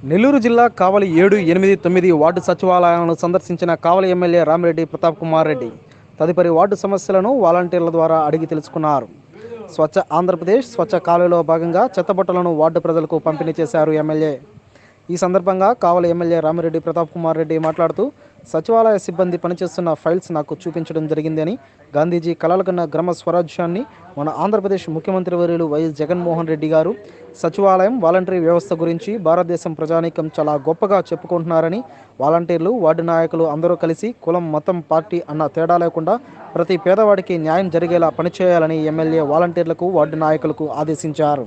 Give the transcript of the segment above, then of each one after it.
నెల్లూరు జిల్లా కావలి 7, 8, 9 వార్డు సచివాలయాలను సందర్శించిన కావలి ఎమ్మెల్యే రామిరెడ్డి ప్రతాప్ కుమార్ రెడ్డి తదుపరి వార్డు సమస్యలను వాలంటీర్ల ద్వారా అడిగి తెలుసుకున్నారు. స్వచ్ఛ ఆంధ్రప్రదేశ్ స్వచ్ఛ కావలిలో భాగంగా చెత్తబుట్టలను వార్డు ప్రజలకు పంపిణీ చేశారు ఎమ్మెల్యే. ఈ సందర్భంగా కావలి ఎమ్మెల్యే రామిరెడ్డి ప్రతాప్ కుమార్ రెడ్డి మాట్లాడుతూ, సచివాలయ సిబ్బంది పనిచేస్తున్న ఫైల్స్ నాకు చూపించడం జరిగిందని, గాంధీజీ కలలుకన్న గ్రామ స్వరాజ్యాన్ని మన ఆంధ్రప్రదేశ్ ముఖ్యమంత్రి వర్యులు వైఎస్ జగన్మోహన్ రెడ్డి గారు సచివాలయం వాలంటరీ వ్యవస్థ గురించి భారతదేశం ప్రజానీకం చాలా గొప్పగా చెప్పుకుంటున్నారని, వాలంటీర్లు వార్డు నాయకులు అందరూ కలిసి కులం మతం పార్టీ అన్న తేడా లేకుండా ప్రతి పేదవాడికి న్యాయం జరిగేలా పనిచేయాలని ఎమ్మెల్యే వాలంటీర్లకు వార్డు నాయకులకు ఆదేశించారు.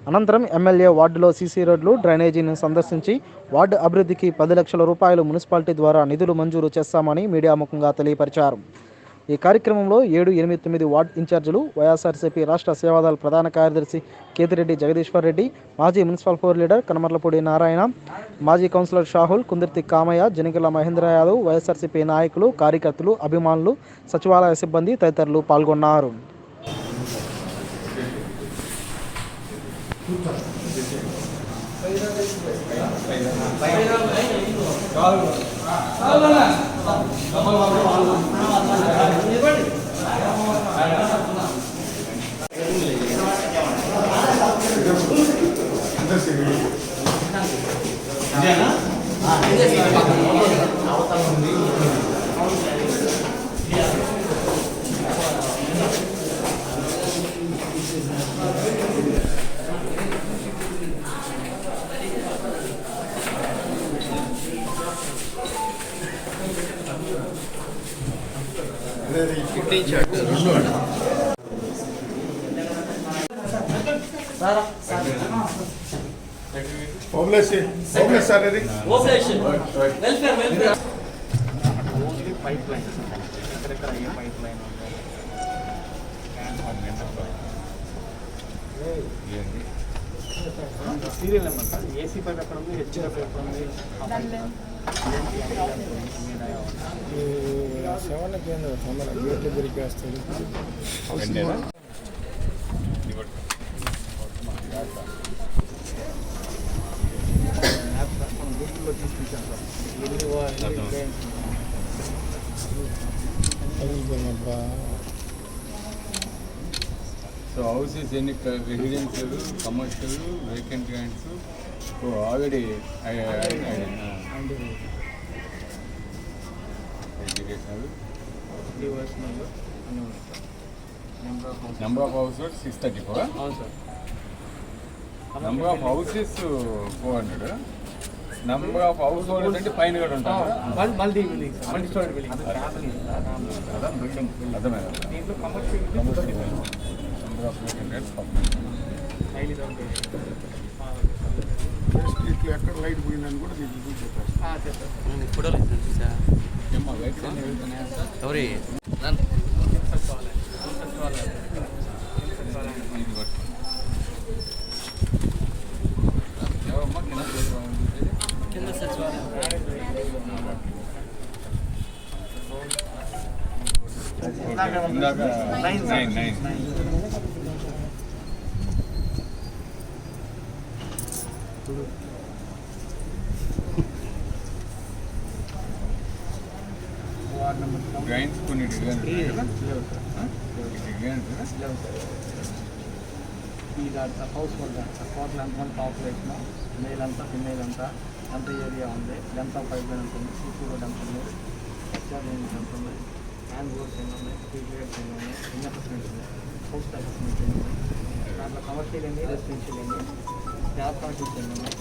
అనంతరం ఎమ్మెల్యే వార్డులో సీసీ రోడ్లు డ్రైనేజీని సందర్శించి వార్డు అభివృద్ధికి 10 లక్షల రూపాయలు మున్సిపాలిటీ ద్వారా నిధులు మంజూరు చేస్తామని మీడియా ముఖంగా తెలియపరిచారు. ఈ కార్యక్రమంలో 7, 8, 9 వార్డు ఇన్ఛార్జీలు, వైఎస్ఆర్సీపీ రాష్ట్ర సేవాదళ ప్రధాన కార్యదర్శి కేతిరెడ్డి జగదీశ్వర్ రెడ్డి, మాజీ municipal floor leader Kanamarlapudi Narayana, మాజీ కౌన్సిలర్ షాహుల్, కుందుర్తి కామయ్య, జనికల మహేంద్ర యాదవ్, వైఎస్ఆర్సీపీ నాయకులు, కార్యకర్తలు, అభిమానులు, సచివాలయ సిబ్బంది తదితరులు పాల్గొన్నారు. Serial number sir, AC pipe ఎక్కడ ఉంది, హెచ్ఎఫ్ ఎక్కడ ఉంది, 7 కేంద్ర తొందర గేట్లు దొరికేస్తుంది. గుర్తుల్లో తీసుకుంటాం sir. So houses any residential, commercial, vacant lands, so already educational. Number of houses 634. Sir. Number of houses 400. Number of households అంటే పైన కూడా ఉంటారు. Multi building, multi story building. అదే బిల్డింగ్ అర్థమే. దీంట్లో కమర్షియల్ స్ట్రీట్లో ఎక్కడ లైట్ పోయిందని కూడా చెప్పారు. కింద సచివాలయం గ్రైన్స్ కొన్ని హౌస్ హోల్డ్ సార్, టోటల్ ఎంతమంది పాపులేషన్, మేల్ అంతా ఫిమేల్ అంతా, ఎంత ఏరియా ఉంది, ఎంత పైప్ లైన్ ఉంటుంది, సీసీ రోడ్ ఎంత ఉంది, హెచ్ఆర్ ఎంత ఉంది, హ్యాండ్ బోర్డ్స్ ఎన్ని ఉన్నాయి, స్ట్రీట్ లైట్స్ ఎన్ని ఉన్నాయి, ఎన్ని అపార్ట్మెంట్స్ ఉన్నాయి, హౌస్ అపార్ట్మెంట్స్ ఎన్ని ఉన్నాయి, దాంట్లో కమర్షియల్ ఎన్ని, రెసిడెన్షియల్ ఎన్ని, జాబ్ ప్రాజెక్ట్స్ ఎన్ని ఉన్నాయి.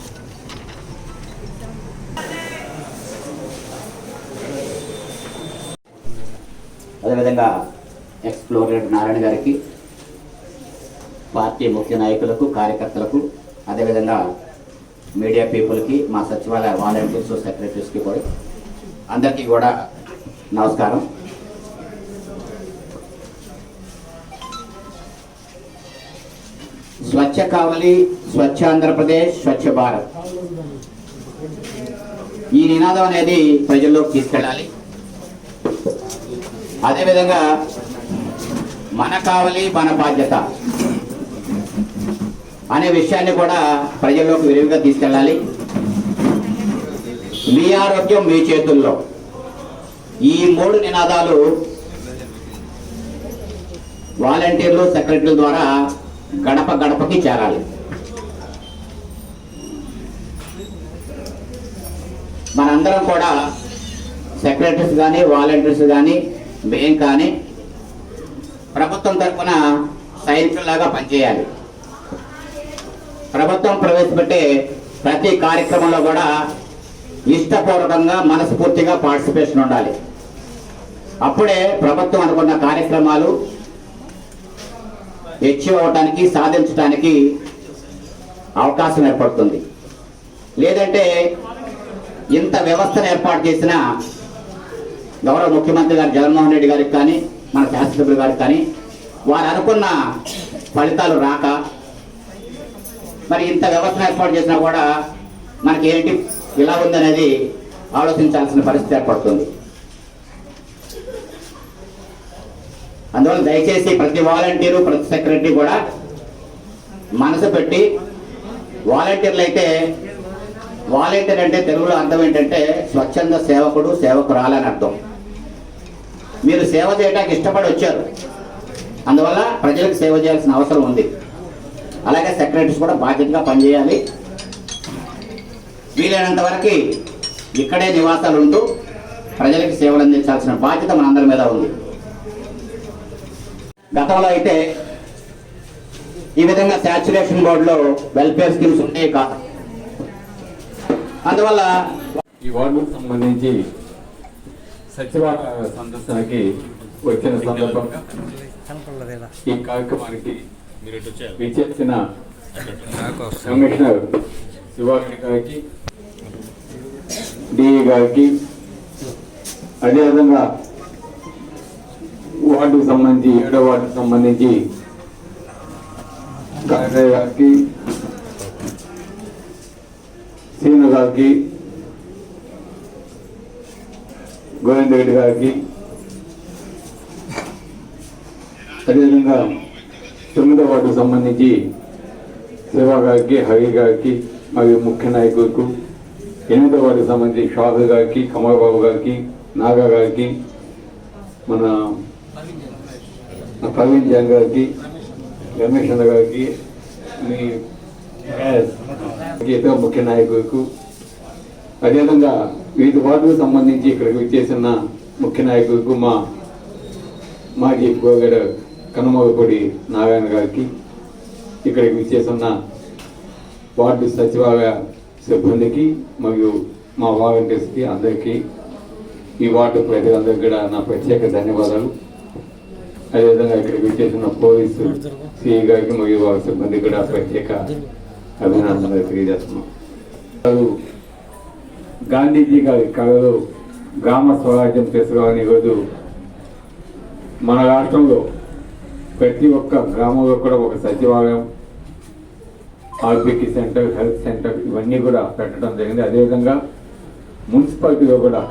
అదేవిధంగా ఎక్స్ప్లోరేడ్ నారాయణ గారికి, పార్టీ ముఖ్య నాయకులకు, కార్యకర్తలకు, అదేవిధంగా మీడియా పీపుల్కి, మా సచివాలయ వాలంటీర్స్, సెక్రటరీస్కి కూడా అందరికీ కూడా నమస్కారం. స్వచ్ఛ కావలి, స్వచ్ఛ ఆంధ్రప్రదేశ్, స్వచ్ఛ భారత్ ఈ నినాదం అనేది ప్రజల్లోకి తీసుకెళ్ళాలి. అదేవిధంగా మన కావలి మన బాధ్యత అనే విషయాన్ని కూడా ప్రజల్లోకి విరివిగా తీసుకెళ్ళాలి. మీ ఆరోగ్యం మీ చేతుల్లో. ఈ 3 నినాదాలు వాలంటీర్లు, సెక్రటరీల ద్వారా గడప గడపకి చేరాలి. మనందరం కూడా సెక్రటరీస్ కానీ, వాలంటీర్స్ కానీ, మేము కానీ ప్రభుత్వం తరఫున సైనికుల్లాగా పనిచేయాలి. ప్రభుత్వం ప్రవేశపెట్టే ప్రతి కార్యక్రమంలో కూడా ఇష్టపూర్వకంగా, మనస్ఫూర్తిగా పార్టిసిపేషన్ ఉండాలి. అప్పుడే ప్రభుత్వం అనుకున్న కార్యక్రమాలు అచీవ్ అవడానికి, సాధించడానికి అవకాశం ఏర్పడుతుంది. లేదంటే ఇంత వ్యవస్థను ఏర్పాటు చేసిన గౌరవ ముఖ్యమంత్రి గారు జగన్మోహన్ రెడ్డి గారికి కానీ, మన శాసనసభ్యులు గారికి కానీ వారు అనుకున్న ఫలితాలు రాక, మరి ఇంత వ్యవస్థను ఏర్పాటు చేసినా కూడా మనకి ఏంటి ఇలా ఉందనేది ఆలోచించాల్సిన పరిస్థితి ఏర్పడుతుంది. అందువల్ల దయచేసి ప్రతి వాలంటీరు, ప్రతి సెక్రటరీ కూడా మనసు పెట్టి, వాలంటీర్లు అయితే, వాలంటీర్ అంటే తెలుగులో అర్థం ఏంటంటే స్వచ్ఛంద సేవకుడు, సేవకురాలని అర్థం. మీరు సేవ చేయడానికి ఇష్టపడి వచ్చారు, అందువల్ల ప్రజలకు సేవ చేయాల్సిన అవసరం ఉంది. అలాగే సెక్రటరీస్ కూడా బాధ్యతగా పనిచేయాలి. వీలైనంత వరకు ఇక్కడే నివాసాలు ఉంటూ ప్రజలకు సేవలు అందించాల్సిన బాధ్యత మనందరి మీద ఉంది. గతంలో అయితే ఈ విధంగా శాచ్యురేషన్ బోర్డులో వెల్ఫేర్ స్కీమ్స్ ఉండేవి కాదు. అందువల్ల ఈ వార్డుకు సంబంధించి సచివాలయ సందర్శనకి వచ్చిన సందర్భంగా ఈ కార్యక్రమానికి విచ్చేసిన కమిషనర్ శివారెడ్డి గారికి, డిఈ గారికి, అదేవిధంగా వార్డుకు సంబంధించి 7వ వార్డుకు సంబంధించి కలెక్టర్ గారికి, సీను గారికి, గోవింద్ రెడ్డి గారికి, అదేవిధంగా 9వ వార్డుకు సంబంధించి శివ గారికి, హరి గారికి, మరియు ముఖ్య నాయకులకు, 8వ వార్డుకు సంబంధించి షాహు గారికి, కమల్ బాబు గారికి, నాగా గారికి, మన ప్రవీణ్ జాన్ గారికి, రమేష్ అన్న గారికి, మీ ఇతర ముఖ్య నాయకులకు, అదేవిధంగా వివిధ వార్డుకు సంబంధించి ఇక్కడికి వచ్చేసిన ముఖ్య నాయకులకు, మా మాజీ గోగడ కనుమగపొడి నారాయణ గారికి, ఇక్కడికి విచ్చేసిన వార్డు సచివాలయ సిబ్బందికి మరియు మా వాలంటీర్స్కి అందరికీ, ఈ వార్డు ప్రజలందరికీ కూడా నా ప్రత్యేక ధన్యవాదాలు. అదేవిధంగా ఇక్కడికి విచ్చేసిన పోలీసు సిఐ గారికి మరియు వారి సిబ్బందికి కూడా ప్రత్యేక అభినందనలు తెలియజేస్తున్నాం. గాంధీజీ గారి కళలో గ్రామ స్వరాజ్యం తీసుకురావని ఈరోజు మన రాష్ట్రంలో ప్రతి ఒక్క గ్రామంలో కూడా ఒక సచివాలయం, ఆర్బికి సెంటర్, హెల్త్ సెంటర్ ఇవన్నీ కూడా పెట్టడం జరిగింది. అదేవిధంగా మున్సిపాలిటీలో కూడా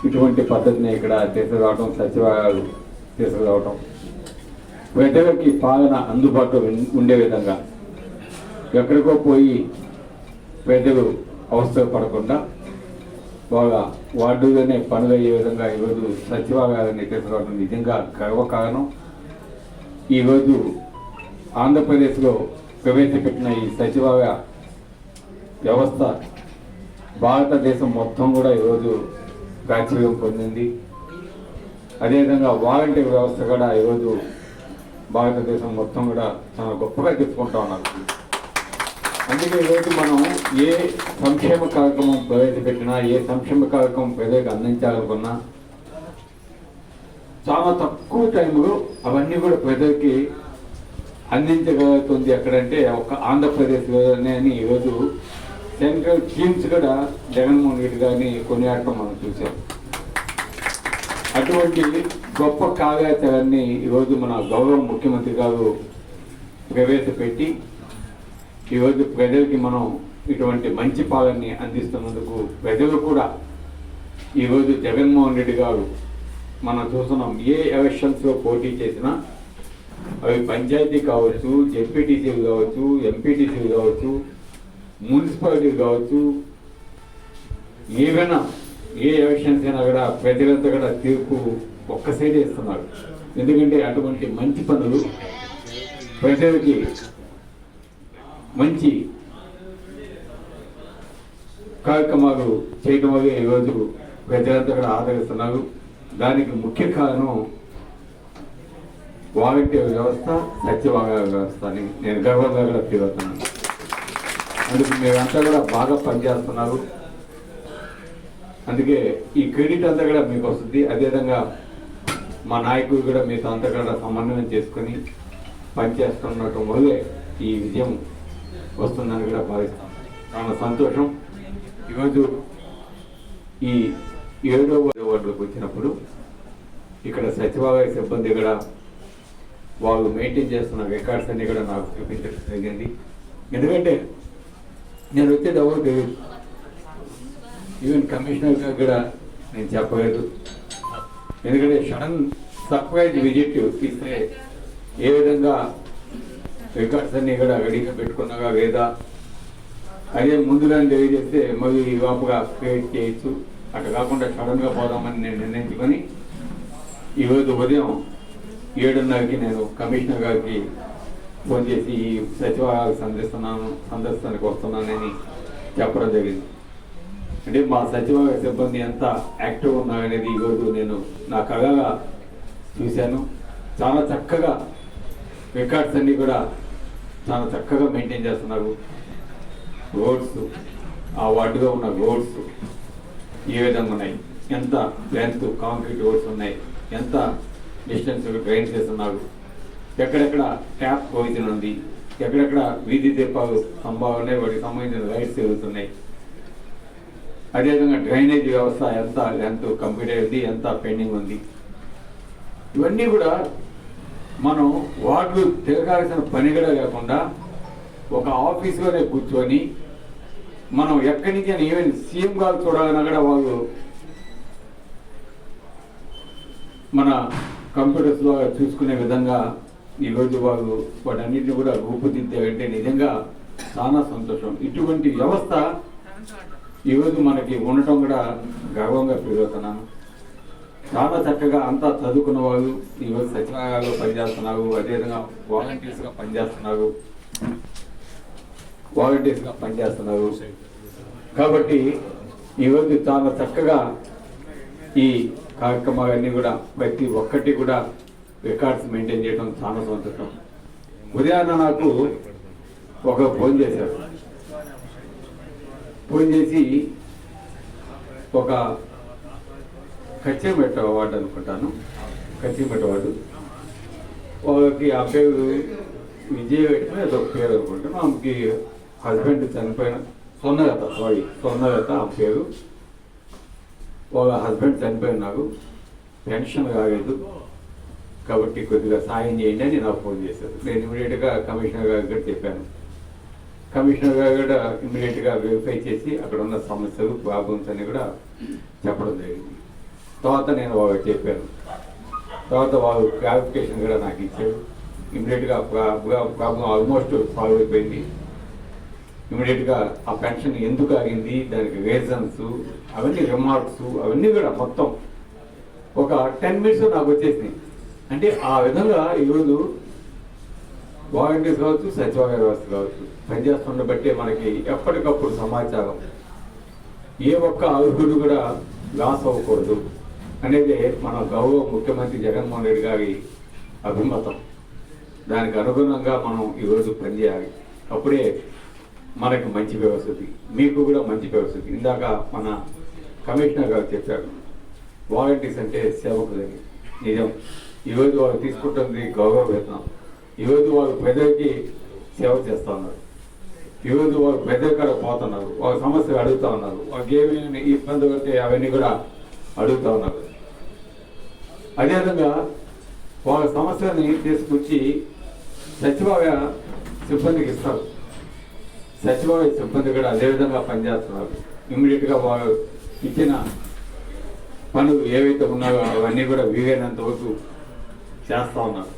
ఇటువంటి పద్ధతిని ఇక్కడ తీసుకురావడం, సచివాలయాలు తీసుకురావడం, ప్రజలకి పాలన అందుబాటులో ఉండే విధంగా ఎక్కడికో పోయి ప్రజలు అవసరం పడకుండా బాగా వార్డులోనే పనులు అయ్యే విధంగా ఈరోజు సచివాలయాన్ని తీసుకురావడం నిజంగా గర్వకారణం. ఈరోజు ఆంధ్రప్రదేశ్లో ప్రవేశపెట్టిన ఈ సచివాలయ వ్యవస్థ భారతదేశం మొత్తం కూడా ఈరోజు ప్రాచుర్యం పొందింది. అదేవిధంగా వాలంటీర్ వ్యవస్థ కూడా ఈరోజు భారతదేశం మొత్తం కూడా చాలా గొప్పగా చెప్పుకుంటా ఉన్నారు. అందుకే ఈరోజు మనం ఏ సంక్షేమ కార్యక్రమం ప్రవేశపెట్టినా, ఏ సంక్షేమ కార్యక్రమం ప్రజలకు అందించాలనుకున్నా చాలా తక్కువ టైంలో అవన్నీ కూడా ప్రజలకి అందించగలుగుతుంది. ఎక్కడంటే ఒక ఆంధ్రప్రదేశ్లోనే అని ఈరోజు సెంట్రల్ స్కీమ్స్ కూడా జగన్మోహన్ రెడ్డి గారిని కొనియాడటం మనం చూసాం. అటువంటి గొప్ప కార్యాచరణని ఈరోజు మన గౌరవ ముఖ్యమంత్రి గారు ప్రవేశపెట్టి ఈరోజు ప్రజలకి మనం ఇటువంటి మంచి పాలనని అందిస్తున్నందుకు ప్రజలు కూడా ఈరోజు జగన్మోహన్ రెడ్డి గారు మనం చూస్తున్నాం. ఏ ఎలక్షన్స్లో పోటీ చేసినా అవి పంచాయతీ కావచ్చు, జెడ్పీటీసీలు కావచ్చు, ఎంపీటీసీలు కావచ్చు, మున్సిపాలిటీలు కావచ్చు, ఏవైనా ఏ ఎలక్షన్స్ అయినా కూడా ప్రజలంతా కూడా తీర్పు ఒక్క సైడే ఇస్తున్నారు. ఎందుకంటే అటువంటి మంచి పనులు ప్రజలకి మంచి కార్యక్రమాలు చేయడం వల్ల ఈరోజు ప్రజలంతా కూడా ఆదరిస్తున్నారు. దానికి ముఖ్య కారణం వాలంటీర్ వ్యవస్థ, సచివాలయ వ్యవస్థ అని నేను గర్వంగా కూడా ఫీల్ అవుతున్నాను. అందుకు మీరంతా కూడా బాగా పనిచేస్తున్నారు. అందుకే ఈ క్రెడిట్ అంతా కూడా మీకు వస్తుంది. అదేవిధంగా మా నాయకులు కూడా మీతో అంతా కూడా సమన్వయం చేసుకొని పనిచేస్తున్నట్టు వల్లే ఈ విజయం వస్తుందని కూడా భావిస్తాం. చాలా సంతోషం. ఈరోజు ఈ 7వ వార్డులకు వచ్చినప్పుడు ఇక్కడ సచివాలయ సిబ్బంది కూడా వాళ్ళు మెయింటైన్ చేస్తున్న రికార్డ్స్ అన్ని కూడా నాకు చూపించడం జరిగింది. ఎందుకంటే నేను వచ్చేది ఎవరు తెలియదు, ఈవెన్ కమిషనర్ గారు కూడా నేను చెప్పలేదు. ఎందుకంటే సడన్ సర్ప్రైజ్ విజిట్ ఇస్తే ఏ విధంగా రికార్డ్స్ అన్ని కూడా రెడీగా పెట్టుకున్నాగా లేదా అదే ముందుగా తెలియజేస్తే మరి లోపుగా క్రియేట్ చేయొచ్చు. అట్లా కాకుండా సడన్గా పోదామని నేను నిర్ణయించుకొని ఈరోజు ఉదయం 7:30కి నేను కమిషనర్ గారికి ఫోన్ చేసి ఈ సచివాలయాలు సందర్శనకు వస్తున్నానని చెప్పడం జరిగింది. అంటే మా సచివాలయ సిబ్బంది ఎంత యాక్టివ్ ఉన్నారనేది ఈరోజు నేను నా కళగా చూశాను. చాలా చక్కగా రికార్డ్స్ అన్నీ కూడా చాలా చక్కగా మెయింటైన్ చేస్తున్నారు. రోడ్స్, ఆ వార్డులో ఉన్న రోడ్స్ ఏ విధంగా ఉన్నాయి, ఎంత లెంత్ కాంక్రీట్ రోడ్స్ ఉన్నాయి, ఎంత డిస్టెన్స్ డ్రైన్ చేస్తున్నారు, ఎక్కడెక్కడ ట్యాప్ ప్రొవిజన్ ఉంది, ఎక్కడెక్కడ వీధి దీపాలు స్తంభాలు ఉన్నాయి, వాటికి సంబంధించిన లైట్స్ తిరుగుతున్నాయి. అదేవిధంగా డ్రైనేజ్ వ్యవస్థ ఎంత లెంత్ కంప్లీట్ అయింది, ఎంత పెండింగ్ ఉంది. ఇవన్నీ కూడా మనం వార్డులు తిరగాల్సిన పని కూడా లేకుండా ఒక ఆఫీసులోనే కూర్చొని మనం ఎక్కడి నుంచి అని ఈవెన్ సీఎం గారు చూడాలన్నా కూడా వాళ్ళు మన కంప్యూటర్స్లో చూసుకునే విధంగా ఈరోజు వాళ్ళు వాటన్నిటిని కూడా రూపుదిద్దారంటే నిజంగా చాలా సంతోషం. ఇటువంటి వ్యవస్థ ఈరోజు మనకి ఉండటం కూడా గర్వంగా ఫీల్ అవుతున్నాను. చాలా చక్కగా అంతా చదువుకున్న వాళ్ళు ఈరోజు సచివాలయాల్లో పనిచేస్తున్నారు. అదేవిధంగా వాలంటీర్స్గా పనిచేస్తున్నారు. కాబట్టి ఈరోజు చాలా చక్కగా ఈ కార్యక్రమాలన్నీ కూడా ప్రతి ఒక్కటి కూడా రికార్డ్స్ మెయింటైన్ చేయడం చాలా సంతోషం. ఉదయాన్న నాకు ఒక ఫోన్ చేశారు. ఫోన్ చేసి ఒక కచ్చిమెట్ట వార్డు అనుకుంటాను, కచ్చిమెట్ట వార్డు వాళ్ళకి ఆ పేరు విజయ ఏదో పేరు అనుకుంటాను. ఆమెకి హస్బెండ్ చనిపోయిన సొన్నగత ఆ పేరు. వాళ్ళ హస్బెండ్ చనిపోయినారు, పెన్షన్ కాలేదు, కాబట్టి కొద్దిగా సాయం చేయండి అని నాకు ఫోన్ చేశారు. నేను ఇమీడియట్గా కమిషనర్ గారికి కూడా చెప్పాను. కమిషనర్ గారు కూడా ఇమీడియట్గా వెరిఫై చేసి అక్కడ ఉన్న సమస్యలు ప్రాబ్లమ్స్ అని కూడా చెప్పడం జరిగింది. తర్వాత నేను వాళ్ళకి చెప్పాను. తర్వాత వాళ్ళు క్లారిఫికేషన్ కూడా నాకు ఇచ్చారు. ఇమీడియట్గా ప్రాబ్లం ఆల్మోస్ట్ సాల్వ్ అయిపోయింది. ఇమీడియట్గా ఆ పెన్షన్ ఎందుకు ఆగింది, దానికి రీజన్స్, అవన్నీ రిమార్క్స్ అవన్నీ కూడా మొత్తం ఒక 10 minutes నాకు వచ్చేసినాయి. అంటే ఆ విధంగా ఈరోజు వాలంటీర్స్ కావచ్చు, సచివాలయ వ్యవస్థ కావచ్చు పనిచేస్తున్న బట్టే మనకి ఎప్పటికప్పుడు సమాచారం, ఏ ఒక్క అర్హుడు కూడా లాస్ అవ్వకూడదు అనేది మన గౌరవ ముఖ్యమంత్రి జగన్మోహన్ రెడ్డి గారి అభిమతం. దానికి అనుగుణంగా మనం ఈరోజు పనిచేయాలి. అప్పుడే మనకి మంచి వ్యవస్థ, మీకు కూడా మంచి వ్యవస్థ. ఇందాక మన కమిషనర్ గారు చెప్పారు, వాలంటీర్స్ అంటే సేవకులని. నిజం, ఈరోజు వాళ్ళు తీసుకుంటుంది గౌరవ వేతనం. ఈరోజు వాళ్ళు ప్రజలకి సేవ చేస్తూ ఉన్నారు. ఈరోజు వాళ్ళు ప్రజల కాడ పోతున్నారు, వాళ్ళ సమస్యలు అడుగుతూ ఉన్నారు, వాళ్ళకి ఏమైనా ఇబ్బంది పడితే అవన్నీ కూడా అడుగుతూ ఉన్నారు. అదేవిధంగా వాళ్ళ సమస్యని తీసుకొచ్చి సచివాలయ సిబ్బందికి ఇస్తారు. సచివాలయ సిబ్బంది కూడా అదేవిధంగా పనిచేస్తున్నారు. ఇమ్మీడియట్గా వాళ్ళు ఇచ్చిన పనులు ఏవైతే ఉన్నాయో అవన్నీ కూడా వీలైనంత వరకు చేస్తూ ఉన్నారు.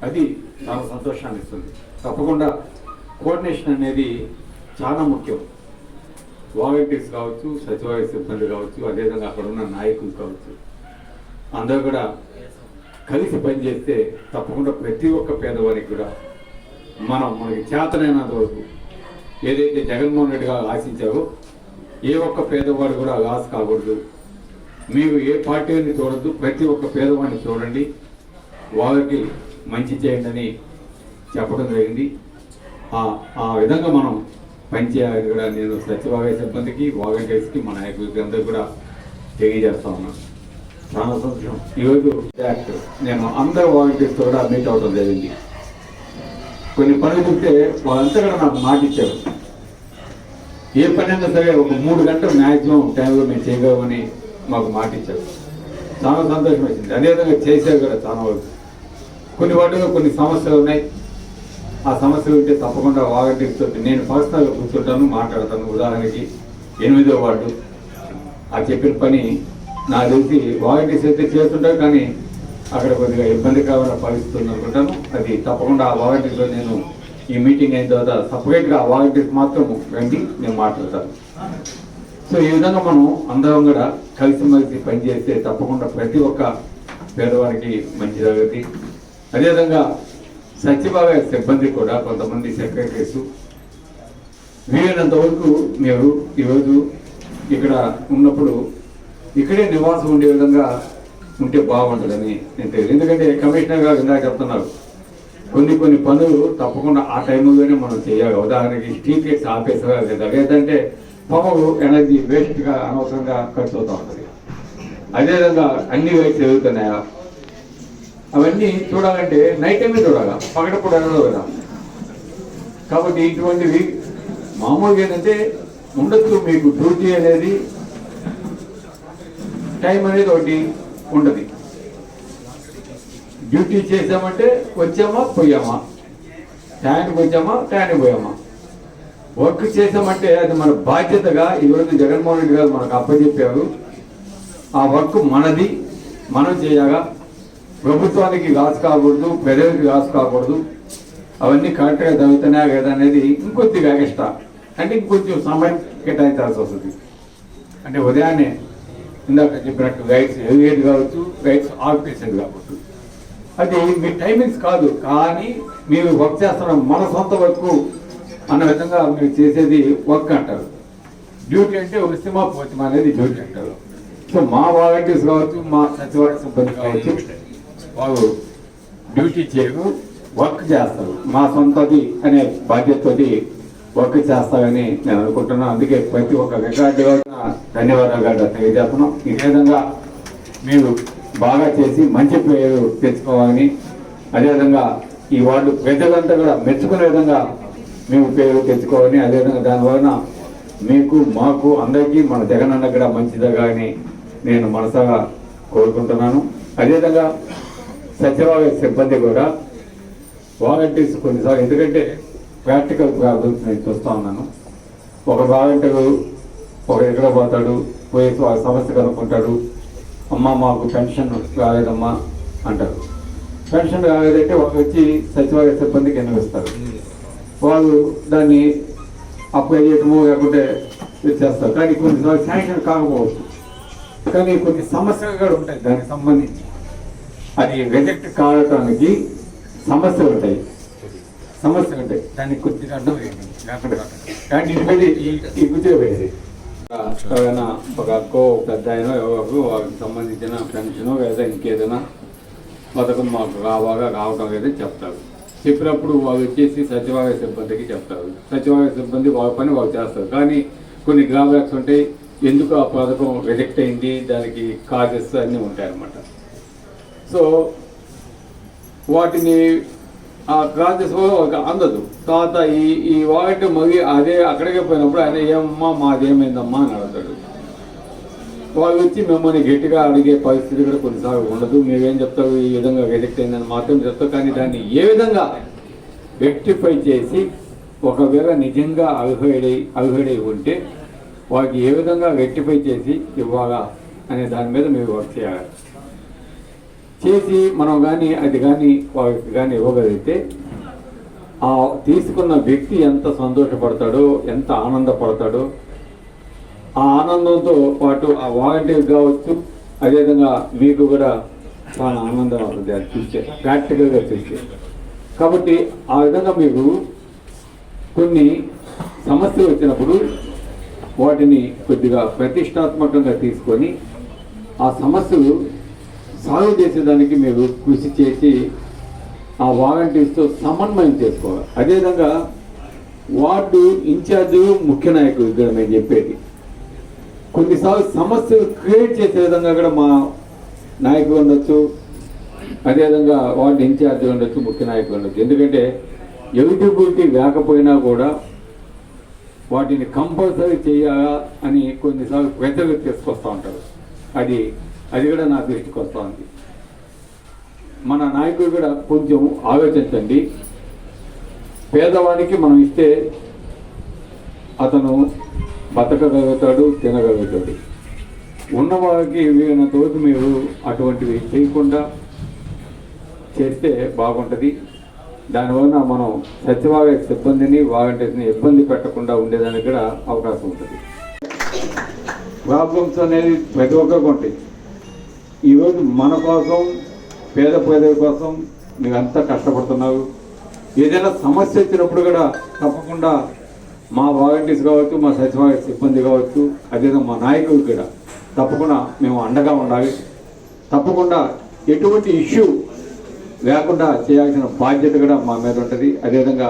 అది చాలా సంతోషాన్ని ఇస్తుంది. తప్పకుండా కోఆర్డినేషన్ అనేది చాలా ముఖ్యం. వాలంటీర్స్ కావచ్చు, సచివాలయ సిబ్బంది కావచ్చు, అదేవిధంగా అక్కడ ఉన్న నాయకులు కావచ్చు, అందరూ కూడా కలిసి పనిచేస్తే తప్పకుండా ప్రతి ఒక్క పేదవారికి కూడా మనకి చేతనైనంత వరకు ఏదైతే జగన్మోహన్ రెడ్డి గారు ఆశించారో ఏ ఒక్క పేదవాడు కూడా లాస్ కాకూడదు. మీరు ఏ పార్టీని చూడద్దు, ప్రతి ఒక్క పేదవాడిని చూడండి, వాళ్ళకి మంచి చేయండి అని చెప్పడం జరిగింది. ఆ విధంగా మనం పనిచేయాలని కూడా నేను సచివాలయ సిబ్బందికి, వాలంటీర్స్కి, మా నాయకులకి అందరూ కూడా తెలియజేస్తా ఉన్నాను. చాలా సంతోషం. ఈరోజు నేను అందరు వాలంటీర్స్తో కూడా మీట్ అవడం జరిగింది. కొన్ని పనులు చెప్తే వాళ్ళంతా కూడా నాకు మాట ఇచ్చారు. ఏ పని అయినా సరే ఒక 3 గంటలు మ్యాక్సిమం టైంలో మేము చేయగలమని మాకు మాట ఇచ్చారు. చాలా సంతోషం వచ్చింది. అదేవిధంగా చేసేవి కూడా చాలా వరకు కొన్ని వాటిలో కొన్ని సమస్యలు ఉన్నాయి. ఆ సమస్యలు ఉంటే తప్పకుండా వాలంటీర్స్తో నేను పర్సనల్గా కూర్చుంటాను, మాట్లాడతాను. ఉదాహరణకి 8వ వార్డు ఆ చెప్పిన పని నాకు తెలిసి వాలంటీర్స్ అయితే చేస్తుంటారు, కానీ అక్కడ కొద్దిగా ఇబ్బందికరమైన పరిస్థితి ఉంది అనుకుంటాను. అది తప్పకుండా ఆ వాలంటీర్తో నేను ఈ మీటింగ్ అయిన తర్వాత సపరేట్గా ఆ వాలంటీర్స్ మాత్రం రండి, నేను మాట్లాడతాను. సో ఈ విధంగా మనం అందరం కూడా కలిసిమెలిసి పనిచేస్తే తప్పకుండా ప్రతి ఒక్క పేదవారికి మంచి జరుగుతుంది. అదేవిధంగా సచివాలయ సిబ్బంది కూడా కొంతమంది సెక్రటరీస్ వీలైనంత వరకు మీరు ఈరోజు ఇక్కడ ఉన్నప్పుడు ఇక్కడే నివాసం ఉండే విధంగా ఉంటే బాగుంటుందని నేను తెలియదు. ఎందుకంటే కమిషనర్ గారు ఇందాక చెప్తున్నారు, కొన్ని పనులు తప్పకుండా ఆ టైంలోనే మనం చేయాలి. ఉదాహరణకి స్ట్రీట్ లైట్స్ ఆపేసా లేదా, లేదంటే పవర్ ఎనర్జీ వేస్ట్గా అనవసరంగా ఖర్చు అవుతూ ఉంటుంది. అదేవిధంగా అన్ని లైట్స్ ఎదుగుతున్నాయా అవన్నీ చూడాలంటే నైట్ టైమే చూడాలా, పగటప్పుడు అనదు కదా. కాబట్టి ఇటువంటివి మామూలుగా ఏంటంటే ఉండొచ్చు, మీకు డ్యూటీ అనేది టైం అనేది ఒకటి ఉండదు. డ్యూటీ చేసామంటే వచ్చామా పోయామా, టైంకి వచ్చామా టైంకి పోయామా. వర్క్ చేసామంటే అది మన బాధ్యతగా ఈరోజు జగన్మోహన్ రెడ్డి గారు మనకు అప్పచెప్పారు. ఆ వర్క్ మనది, మనం చేయగా ప్రభుత్వానికి లాస్ కాకూడదు, ప్రజలకి లాస్ కాకూడదు. అవన్నీ కరెక్ట్గా జరుగుతున్నాయా లేదా అనేది ఇంకొద్దిగా ఎక్స్ట్రా అంటే ఇంకొంచెం సమయం కేటాయించాల్సి వస్తుంది. అంటే ఉదయాన్నే ఇందాక చెప్పినట్టు గైడ్స్ ఎలివేట్ కావచ్చు, గైడ్స్ ఆక్యుపేషన్ కావచ్చు, అది మీ టైమింగ్స్ కాదు, కానీ మీరు వర్క్ చేస్తున్న మన సొంత వర్క్ అన్న విధంగా మీరు చేసేది వర్క్ అంటారు. డ్యూటీ అంటే వస్తేమా పోతమా అనేది డ్యూటీ అంటారు. సో మా వాలంటీర్స్ కావచ్చు, మా సచివాలయ సిబ్బంది కావచ్చు, వాళ్ళు డ్యూటీ చేయరు, వర్క్ చేస్తారు. మా సొంతది అనే బాధ్యతతోటి వర్క్ చేస్తారని నేను అనుకుంటున్నాను. అందుకే ప్రతి ఒక్క రికార్డు ధన్యవాదాలు తెలియజేస్తున్నాం. ఈ విధంగా మీరు బాగా చేసి మంచి పేరు తెచ్చుకోవాలని, అదేవిధంగా ఈ వార్డు ప్రజలంతా కూడా మెచ్చుకునే విధంగా మేము పేరు తెచ్చుకోవాలని, అదేవిధంగా దానివలన మీకు మాకు అందరికీ మన జగనన్న కూడా మంచిదిగా అని నేను మనసాగా కోరుకుంటున్నాను. అదేవిధంగా సచివాలయ సిబ్బంది కూడా వాలంటీర్స్ కొన్నిసార్లు, ఎందుకంటే ప్రాక్టికల్ ప్రాబ్లమ్స్ నేను చూస్తూ ఉన్నాను. ఒక వాలంటీరు ఒక దగ్గర పోతాడు, పోయి సమస్య కనుక్కుంటాడు, అమ్మ మాకు పెన్షన్ రాలేదమ్మా అంటారు. పెన్షన్ రాలేదంటే వాళ్ళు వచ్చి సచివాలయ సిబ్బందికి ఎన్నిస్తారు. వాళ్ళు దాన్ని అప్లై చేయటము లేకుంటే చేస్తారు, కానీ కొన్నిసార్లు శాంక్షన్ కాకపోవచ్చు. కానీ కొన్ని సమస్యలు కూడా ఉంటాయి దానికి సంబంధించి. అది రిజెక్ట్ కావడానికి సమస్యలు ఉంటాయి, దానికి కొద్దిగా అర్థం వేయండి. కానీ ఈ గుర్తుపెట్టేది ఎవరైనా ఒక అక్కో పెద్ద అయినా ఎవరు వాళ్ళకి సంబంధించిన పెన్షన్ లేదా ఇంకేదైనా పథకం మాకు రావటం లేదని చెప్తారు. చెప్పినప్పుడు వాళ్ళు వచ్చేసి సచివాలయ సిబ్బందికి చెప్తారు. సచివాలయ సిబ్బంది వాళ్ళ పని వాళ్ళు చేస్తారు. కానీ కొన్ని డ్రాబ్యాక్స్ ఉంటాయి, ఎందుకు ఆ పథకం రిజెక్ట్ అయింది, దానికి కాజెస్ అన్నీ ఉంటాయన్నమాట. సో వాటిని ఆ కాజెస్ అందదు. తర్వాత ఈ వాటి మళ్ళీ అదే అక్కడికే పోయినప్పుడు ఆయన ఏమమ్మా మాదేమైందమ్మా అని అడుగుతాడు. వాళ్ళు వచ్చి మిమ్మల్ని గట్టిగా అడిగే పరిస్థితి కూడా కొన్నిసార్లు ఉండదు. మీరేం చెప్తారు, ఈ విధంగా రిజెక్ట్ అయిందని మాత్రం చెప్తారు. కానీ దాన్ని ఏ విధంగా రెక్టిఫై చేసి, ఒకవేళ నిజంగా అర్హుడై ఉంటే వారికి ఏ విధంగా రెక్టిఫై చేసి ఇవ్వాలా అనే దాని మీద మీరు వర్క్ చేయాలి. చేసి మనం కానీ అది కానీ వారికి కానీ ఇవ్వగలిగితే ఆ తీసుకున్న వ్యక్తి ఎంత సంతోషపడతాడో, ఎంత ఆనందపడతాడో, ఆ ఆనందంతో పాటు ఆ వాలంటీర్ కావచ్చు, అదేవిధంగా మీకు కూడా చాలా ఆనందం అవుతుంది అది చూస్తే, ప్రాక్టికల్గా చూస్తే. కాబట్టి ఆ విధంగా మీకు కొన్ని సమస్యలు వచ్చినప్పుడు వాటిని కొద్దిగా ప్రతిష్టాత్మకంగా తీసుకొని ఆ సమస్యలు సాల్వ్ చేసేదానికి మీరు కృషి చేసి ఆ వాలంటీర్స్తో సమన్వయం చేసుకోవాలి. అదేవిధంగా వార్డు ఇన్ఛార్జి ముఖ్య నాయకులు ఇక్కడ మేము చెప్పేది కొన్నిసార్లు సమస్యలు క్రియేట్ చేసే విధంగా కూడా మా నాయకులు ఉండొచ్చు, అదేవిధంగా వార్డు ఇన్ఛార్జి ఉండొచ్చు, ముఖ్య నాయకులు ఉండొచ్చు. ఎందుకంటే ఎలిజిబిలిటీ లేకపోయినా కూడా వాటిని కంపల్సరీ చేయాలా అని కొన్నిసార్లు ప్రజలు తీసుకొస్తూ ఉంటారు. అది కూడా నా దృష్టికి వస్తూ ఉంది. మన నాయకులు కూడా కొంచెం ఆలోచించండి. పేదవాడికి మనం ఇస్తే అతను బతకగలుగుతాడు, తినగలుగుతాడు. ఉన్నవారికి వీలైనంత వరకు మీరు అటువంటివి చేయకుండా చేస్తే బాగుంటుంది. దానివల్ల మనం సచివాలయ సిబ్బందిని వాలంటీర్స్ని ఇబ్బంది పెట్టకుండా ఉండేదానికి కూడా అవకాశం ఉంటుంది. ప్రాబ్లమ్స్ అనేది ప్రతి ఒక్కరికి ఉంటాయి. ఈరోజు మన కోసం, పేద ప్రజల కోసం మీరు అంతా కష్టపడుతున్నారు. ఏదైనా సమస్య వచ్చినప్పుడు కూడా తప్పకుండా మా వాలంటీర్స్ కావచ్చు, మా సచివాలయ సిబ్బంది కావచ్చు, అదేవిధంగా మా నాయకులు కూడా తప్పకుండా మేము అండగా ఉండాలి. తప్పకుండా ఎటువంటి ఇష్యూ లేకుండా చేయాల్సిన బాధ్యత కూడా మా మీద ఉంటుంది. అదేవిధంగా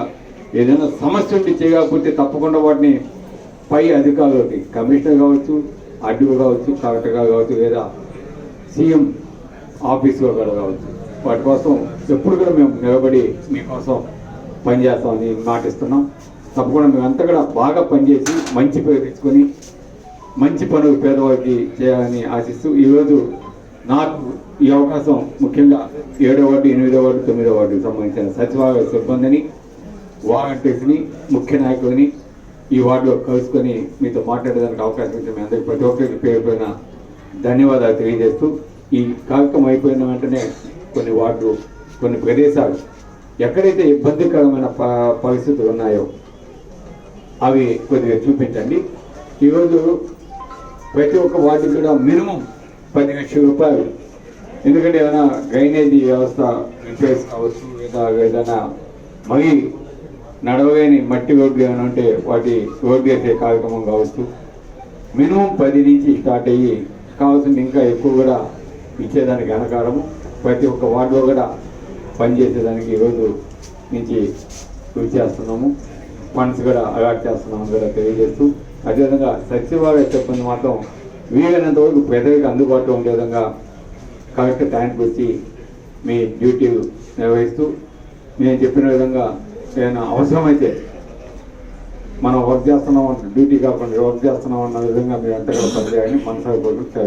ఏదైనా సమస్య ఉండి చేయకపోతే తప్పకుండా వాటిని పై అధికారులకి, కమిషనర్ కావచ్చు, ఆర్డీఓ కావచ్చు, కలెక్టర్ కావచ్చు, లేదా సీఎం ఆఫీసులో కూడా కావచ్చు, వాటి కోసం ఎప్పుడు కూడా మేము నిలబడి మీకోసం పనిచేస్తామని మాటిస్తున్నాం. తప్పకుండా మేమంతా కూడా బాగా పనిచేసి మంచి పేరు తెచ్చుకొని మంచి పనులు పేదవారికి చేయాలని ఆశిస్తూ ఈరోజు నాకు ఈ అవకాశం ముఖ్యంగా 7వ వార్డు, 8వ వార్డు, 9వ వార్డుకి సంబంధించిన సచివాలయ సిబ్బందిని, వాలంటీర్స్ని, ముఖ్య నాయకులని ఈ వార్డులో కలుసుకొని మీతో మాట్లాడేదానికి అవకాశం ఇచ్చిన మీ అందరికీ ప్రతి ఒక్కరికి పేరు పైన ధన్యవాదాలు తెలియజేస్తూ, ఈ కార్యక్రమం అయిపోయిన వెంటనే కొన్ని వార్డు, కొన్ని ప్రదేశాలు ఎక్కడైతే ఇబ్బందికరమైన పరిస్థితులు ఉన్నాయో అవి కొద్దిగా చూపించండి. ఈరోజు ప్రతి ఒక్క వార్డుకి కూడా మినిమం 10 లక్షల రూపాయలు, ఎందుకంటే ఏదైనా డ్రైనేజీ వ్యవస్థ రిపేర్స్ కావచ్చు, లేదా ఏదైనా మరీ నడవలేని మట్టి రోడ్లు ఏమైనా ఉంటే వాటి రోడ్డు వేసే కార్యక్రమం కావచ్చు, మినిమం 10 నుంచి స్టార్ట్ అయ్యి కావాల్సింది ఇంకా ఎక్కువ కూడా ఇచ్చేదానికి వెనకాడము. ప్రతి ఒక్క వార్డులో కూడా పనిచేసేదానికి ఈరోజు నుంచి కృషి చేస్తున్నాము. ఫండ్స్ కూడా అలాట్ చేస్తున్నాము కూడా తెలియజేస్తూ, అదేవిధంగా సచివాలయ సిబ్బంది మాత్రం వీలైనంత వరకు ప్రజలకు అందుబాటులో ఉండే విధంగా కరెక్ట్ టైంకి వచ్చి మీ డ్యూటీలు నిర్వహిస్తూ, మేము చెప్పిన విధంగా ఏదైనా అవసరమైతే మనం వర్క్ చేస్తున్నాం, డ్యూటీ కాకుండా వర్క్ చేస్తున్నాం అన్న విధంగా మీరు అంతగా పనిచేయాలని మనసారి కోరుకుంటూ